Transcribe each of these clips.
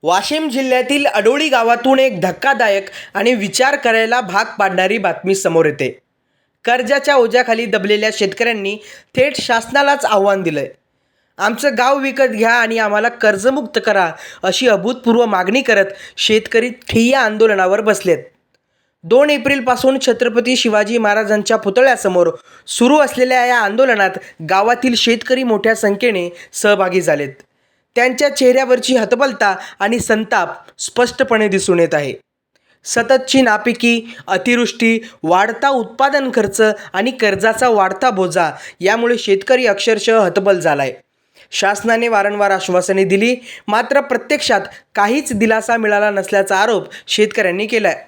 वाशिम जिल्ह्यातील अडोळी गावातून एक धक्कादायक आणि विचार करायला भाग पाडणारी बातमी समोर येते। कर्जाच्या ओझ्याखाली दबलेल्या शेतकऱ्यांनी थेट शासनालाच आव्हान दिलंय। आमचं गाव विकत घ्या आणि आम्हाला कर्जमुक्त करा अशी अभूतपूर्व मागणी करत शेतकरी ठिय्या आंदोलनावर बसलेत। 2 एप्रिलपासून छत्रपती शिवाजी महाराजांच्या पुतळ्यासमोर सुरू असलेल्या या आंदोलनात गावातील शेतकरी मोठ्या संख्येने सहभागी झालेत। त्यांच्या चेहऱ्यावरची हतबलता आणि संताप स्पष्टपणे दिसून येत आहे। सततची नापिकी, अतिवृष्टी, वाढता उत्पादन खर्च आणि कर्जाचा वाढता बोजा यामुळे शेतकरी अक्षरशः हतबल झालाय। शासनाने वारंवार आश्वासने दिली, मात्र प्रत्यक्षात काहीच दिलासा मिळाला नसल्याचा आरोप शेतकऱ्यांनी केलाय।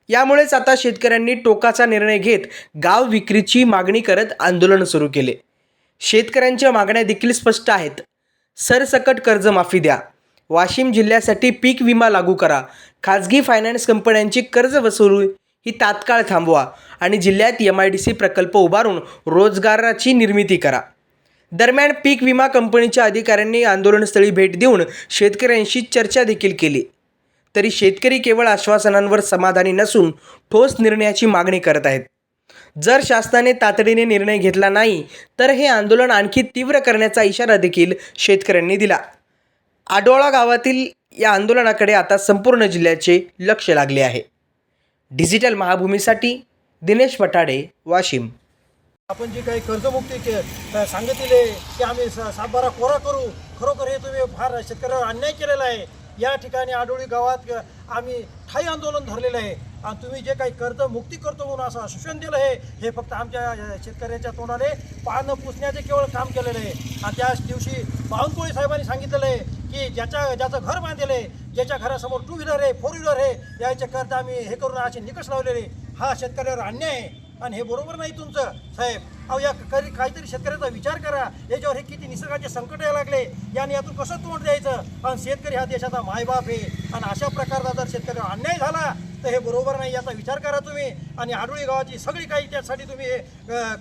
यामुळेच आता शेतकऱ्यांनी टोकाचा निर्णय घेत गाव विक्रीची मागणी करत आंदोलन सुरू केले। शेतकऱ्यांच्या मागण्या देखील स्पष्ट आहेत। सरसकट कर्जमाफी द्या, वाशिम जिल्ह्यासाठी पीक विमा लागू करा, खाजगी फायनान्स कंपन्यांची कर्ज वसुली ही तात्काळ थांबवा आणि जिल्ह्यात MIDC प्रकल्प उभारून रोजगाराची निर्मिती करा। दरम्यान पीक विमा कंपनीच्या अधिकाऱ्यांनी आंदोलनस्थळी भेट देऊन शेतकऱ्यांशी चर्चा देखील केली। तरी शेतकरी केवळ आश्वासनांवर समाधानी नसून ठोस निर्णयाची मागणी करत आहेत। जर शासनाने तातडीने निर्णय घेतला नाही तर हे आंदोलन आणखी तीव्र करण्याचा इशारा देखील शेतकऱ्यांनी दिला। आडोळा गावातील या आंदोलनाकडे आता संपूर्ण जिल्ह्याचे लक्ष लागले आहे। डिजिटल महाभूमीसाठी दिनेश पठाडे, वाशिम। आपण जी काही कर्जमुक्ती सांगितले की आम्ही सातबारा कोरा करू, खरोखर हे तुम्ही फार शेतकऱ्यावर अन्याय केलेला आहे। या ठिकाणी आडोळी गावात आम्ही ठाई आंदोलन धरलेलं आहे आणि तुम्ही जे काही कर्जमुक्ती करतो म्हणून असं आश्वासन दिलं आहे, हे फक्त आमच्या शेतकऱ्याच्या तोंडाने पानं पुसण्याचे केवळ काम केलेलं आहे। आणि त्याच दिवशी बावनकुळे साहेबांनी सांगितलेलं आहे की ज्याचं घर बांधलेलं आहे, ज्याच्या घरासमोर 2 व्हीलर आहे, 4 व्हीलर आहे, याचे कर्ज आम्ही हे करून असे निकष लावलेले, हा शेतकऱ्यावर अन्याय आहे आणि हे बरोबर नाही तुमचं साहेब। अहो या काहीतरी शेतकऱ्याचा विचार करा, याच्यावर हे किती निसर्गाचे संकट यायला लागले, याने यातून कसं तोंड द्यायचं। आणि शेतकरी हा देशाचा मायबाप आहे आणि अशा प्रकारचा जर शेतकऱ्यावर अन्याय झाला तर हे बरोबर नाही, याचा विचार करा तुम्ही। आणि आडोळी गावाची सगळी काही त्यासाठी तुम्ही हे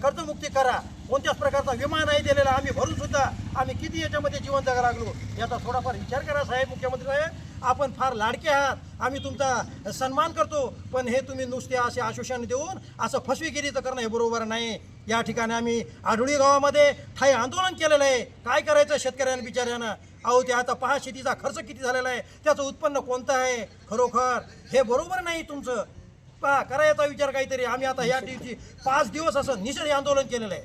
कर्जमुक्ती करा। कोणत्याच प्रकारचा विमा नाही दिलेला, आम्ही भरून सुद्धा आम्ही किती याच्यामध्ये जीवन जगा लागलो, याचा थोडाफार विचार करा साहेब। मुख्यमंत्री साहेब, आपण फार लाडके आहात, आम्ही तुमचा सन्मान करतो, पण हे तुम्ही नुसते असे आश्वासन देऊन असं फसवेगिरीचं करणं हे बरोबर नाही। या ठिकाणी आम्ही आडोळी गावामध्ये ठाई आंदोलन केलेलं आहे। काय करायचं शेतकऱ्यांना बिचाऱ्यांना? अहो ते आता पहा शेतीचा खर्च किती झालेला आहे, त्याचं उत्पन्न कोणतं आहे, खरोखर हे बरोबर नाही तुमचं। पहा करा याचा विचार काहीतरी। आम्ही आता या दिवशी 5 दिवस असं निषेध आंदोलन केलेलं आहे।